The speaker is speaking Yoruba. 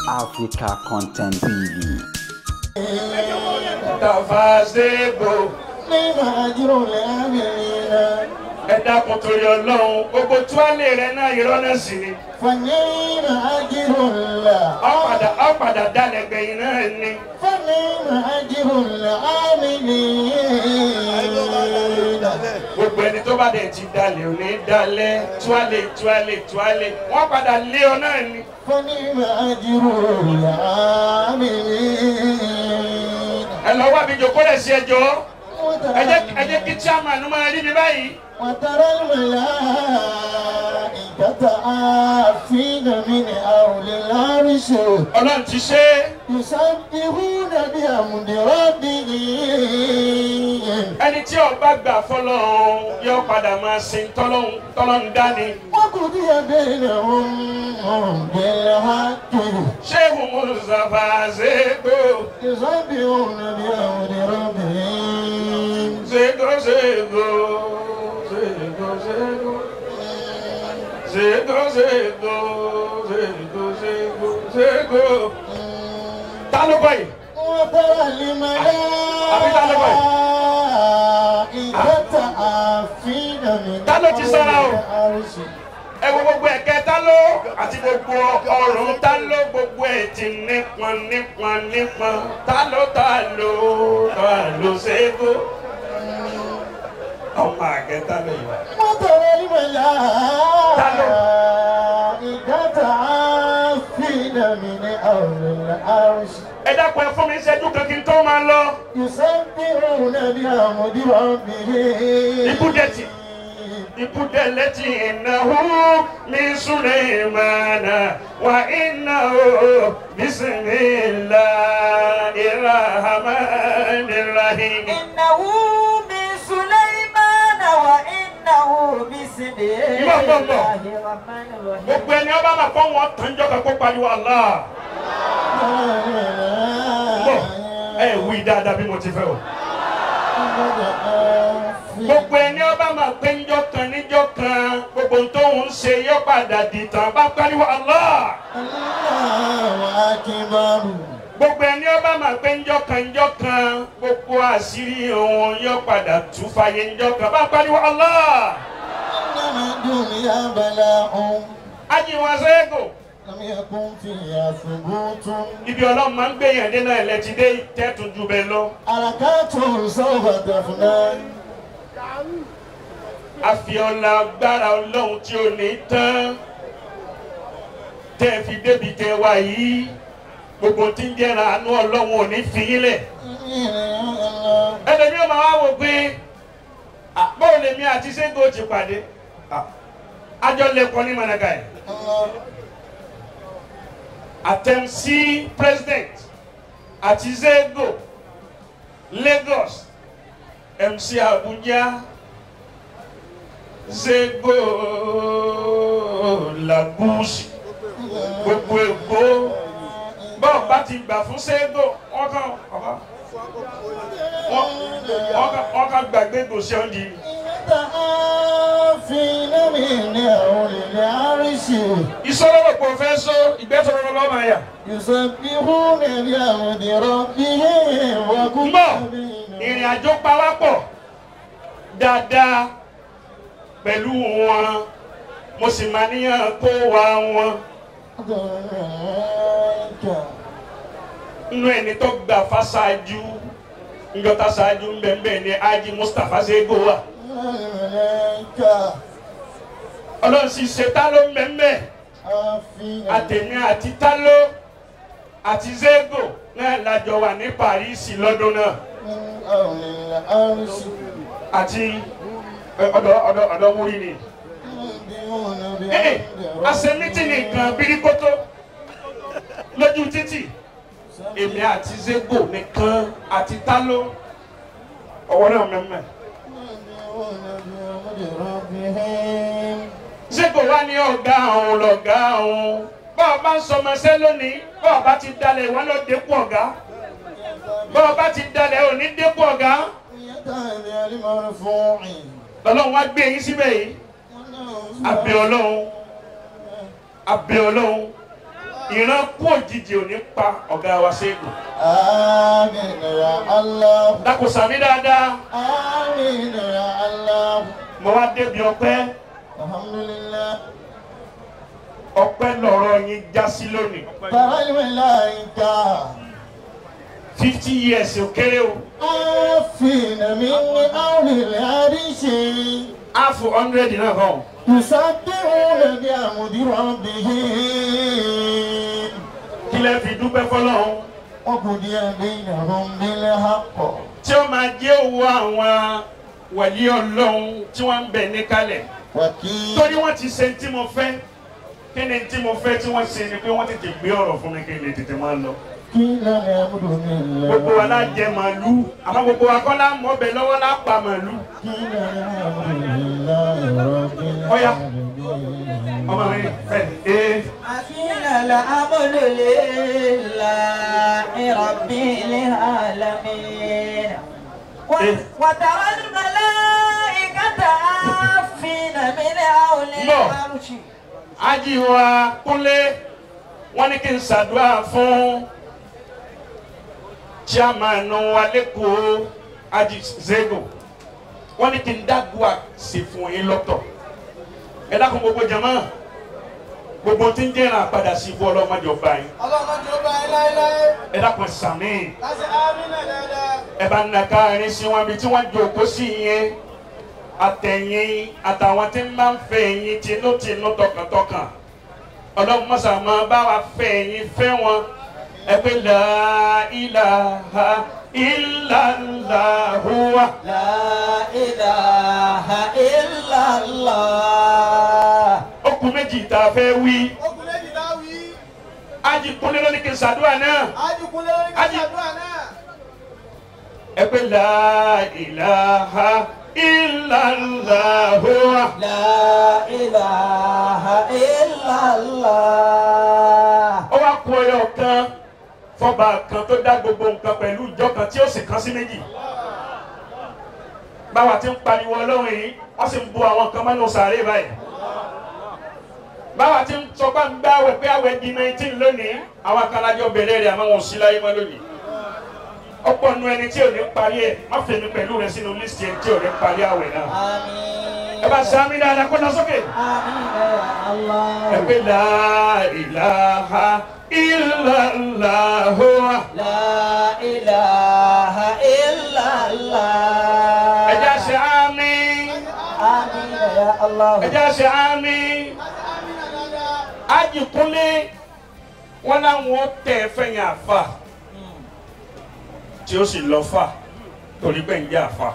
Africa Content TV. Tafazebo. Ẹ dákun torí Ọlọ́run gbogbo tuwálé rẹ náà irọ́ náà sì ni. Ó padà dálẹ̀ gbẹ̀yìn náà ni. Gbogbo ẹni tó bá dẹ̀ ti dalẹ̀ ò ní dalẹ̀ tuwálé wọ́n padà lé ọ náà ni. Ẹ lọ wá bí jòkó lẹ̀ sí ẹjọ́. Ẹ jẹ́ kí chairman máa rí mi báyìí. وترى الملائكة عافين من حول العرش Ọlọ́run ti ṣe. يسبحون بحمد ربهم. Ẹni tí ó bá gbà fọ́lọ́run yóò padà máa sin tọ́lọ́run dání. وقضي بينهم بالحق. Sheikh Mustapha Zego. يسبحون بحمد ربهم. Zego. Ta ló bọ̀ yìí? وترى الملائكة عافين من العرش. Ẹ wo gbogbo ẹ̀kẹ́ ta ló àti gbogbo ọrùn ta ló gbogbo ẹ̀ ti nípọn ta ló Zego. Ọmọ àgẹ́ ta ló yìí. وترى الملائكة عافين من حول العرش. Ẹ dákun ẹ fún mi ṣẹ́jú kan kí n tó máa lọ. يسبحون بحمد ربهم. Ibudalati innahu min Sulaymana wa innahu bismillahir rahmanir rahim. Innahu min Sulaymana wa innahu bismillahir rahmanir rahim. Gbogbo ẹni ọba máa kọ́ wọn tánjọ́ kan kó pariwo Allah. Ẹ wí dáadáa bí mo ti fẹ́ o. Gbogbo ẹni ọba máa pé níjọ́ kan gbogbo tó ń ṣe yóò padà dìtàn bá pariwo Allah. Allahu Akbar. Gbogbo ẹni ọba máa pé níjọ́ kan gbogbo àṣírí òun yóò padà tú fàyè níjọ́ kan bá pariwo Allah. Innama dunya bala'un. Ajiwa Zego. Lam yakun fiha thubutun. Ibi Ọlọ́run máa ń gbé yàn dé náà ilẹ̀ ti dé tẹ́tù ju bẹ́ẹ̀ lọ. Harakatun sawfa tafna. Àfihàn agbára Ọlọ́run tí ò ní tán tẹ́ fi débi tẹ́ wá yìí gbogbo tí ń jẹ́ra àánú Ọlọ́run ò ní fi yín lẹ̀. Ẹlẹ́mi ò máa wá wò pé báwo lèmi àti Zego ti pàdé àjọ lẹ́kọ̀ọ́ ní Manaka yìí. Àtẹ̀msí president àti Zego Lagos MC Abuja. Zego Lagusi gbogbo Èkó bọ́ọ̀ bá ti gbà fún Zego wọ́n kàn gbàgbé gòsì ọ̀dì. Ìṣòro rò pé o fẹ́ sọ ìgbẹ́sọ̀rọ̀ lọ́mọ ẹ̀yà. Mbọ̀ ìrìn àjò pawápọ̀ dáadáa pẹ̀lú wọn mo sì máa níyàn kó wa wọn. Nínú ẹni tó gbà fásáájú njọta ṣáájú mbẹ̀mbẹ̀ ni Haji Mustapha Zego wa. Ọlọ́run sì ṣe tá ló mbẹ̀mbẹ̀ àtẹ̀mí àti tá ló àti Zego náà lájọ wà ní Paris lọ́dún náà àti ọ̀dọ̀ múrí ni. Àṣemítì nìkan birikoto lójú títì èmi àti Zego nìkan àti Talo ọwọ́ náà mẹ́mẹ́. Zego wá ní ọ̀gá òun lọ̀gá òun bọ́ọ̀ bá ń sọmọṣẹ́ lónìí bọ́ọ̀ bá ti dalẹ̀ wọ́n ló dépò ọ̀gá bọ́ọ̀ bá ti dalẹ̀ ò ní dépò ọ̀gá. Ọlọ́run wá gbé yín síbẹ̀ yìí. Abẹ́ Ọlọ́run ìran kú òjijì ò ní pa ọ̀gá wa Ṣẹ́gun. Àmín ya Allah. Dákun sàmí dáadáa. Àmín ya Allah. Mo wá débi ọpẹ́. Alhamdulillah. Ọpẹ́ lọ̀rọ̀ yín já sí lónìí. Tàràlùmẹ̀láìka. 50 years ò kéré o. Àfihàn mi ní àwòrán àríṣe. Half 100 náà kàn. Tùsàdéhùn ní àmùdírọ̀ bìí. Kí lẹ fi dúpẹ́ fọ́lọ́run? Wọ́n kò di ẹgbẹ́ ìyàwó nílẹ̀ àpọ̀. Tí ó máa jẹ́ owó àwọn wàlí Ọlọ́run tí wọ́n ń bẹ níkàlẹ̀. Wàkí. Torí wọ́n ti ṣe tí mo fẹ́. Kí ni tí mo fẹ́ tí wọ́n ṣe ni pé wọ́n tètè gbé ọ̀rọ̀ fún mi kí n lè tètè máa lọ. Kí lọ́nà ẹ̀múdò mi lọ. Gbogbo wa la jẹ màálù, àmọ́ gbogbo wa kọ́ la mọ̀ ọbẹ̀ lọ́wọ́ la pa màálù. Kí lọ́nà ẹ̀múdò mi lọ. Ọ̀ya. Ọmọ mi fẹ́ ẹ. Àfihàn al-amru lillahi rabbil alamin. Wa tara al-malaikata hafina min hawlil arshi. Ají wa Kúnlé wọ́n ní kí n ṣàdúrà fún chairman wa lẹ́kọ̀ọ́ Ají Zego. Wọ́n ní kí n dàgbà sí fún yín lọ́tọ̀. Ẹ dákun gbogbo jama gbogbo tí ń jẹ́ràn àpadà sí ibú ọlọ́mọdé ọba yín. Ọlọ́mọdé ọba yín láéláé. Ẹ dákun sàmì. Láti àmínà dáadáa. Ẹ bá nà káàrin sí wọn bí tí wọ́n jókòó sí yẹn. Àtẹ̀yìn àtàwọn tí ń bá ń fẹ́ yín tinútinú tọkàntọkàn. Ọlọ́run mọ́sà máa bá wa fẹ́ yín fẹ́ wọn. Ẹ pé la ilaha illallah. La ilaha illallah. Okùn méjì tá a fẹ́ wí. Okùn méjì tá a wí. Ají Kúnlé ló ní kí n ṣàdúrà náà. Ají Kúnlé ló ní kí n ṣàdúrà náà. Ẹ pé la ilaha illallah. La ilaha illallah. Ó wá kú ọyọ kan fọba kan tó dá gbogbo nǹkan pẹ̀lú ìjọ kan tí ó sì kan sí méjì. Báwa ti ń pariwo Ọlọ́run yìí wọ́n sì ń bu àwọn kan mọ́nú sàárè báyìí. Báwa ti ń sọ pé ń gbá àwẹ̀ pé àwẹ̀ di 19 lónìí àwọn kan lájọ bẹ̀rẹ̀ rẹ̀ àmọ́ wọn ò sí láyé mọ́ lónìí. Ọ̀pọ̀ nu ẹni tí ò ní parí ẹ̀ má fèmí pẹ̀lú rẹ̀ sínú lísìtì ẹni tí ò ní parí àwẹ̀ náà. Àmín. Ẹ bá sàmì dáadáa kó lọ sókè. Àmín ya Allah. Ẹ pé la ilaha illallah. La ilaha illallah. Ẹ jẹ́ ṣe àmín. Àmín ya Allah. Ẹ jẹ́ ṣe àmín. Ají Kúnlé wọn láwọn tẹ̀ fẹ̀yìn àfà tí ó sì lọ fà torí pé ń jẹ́ àfà.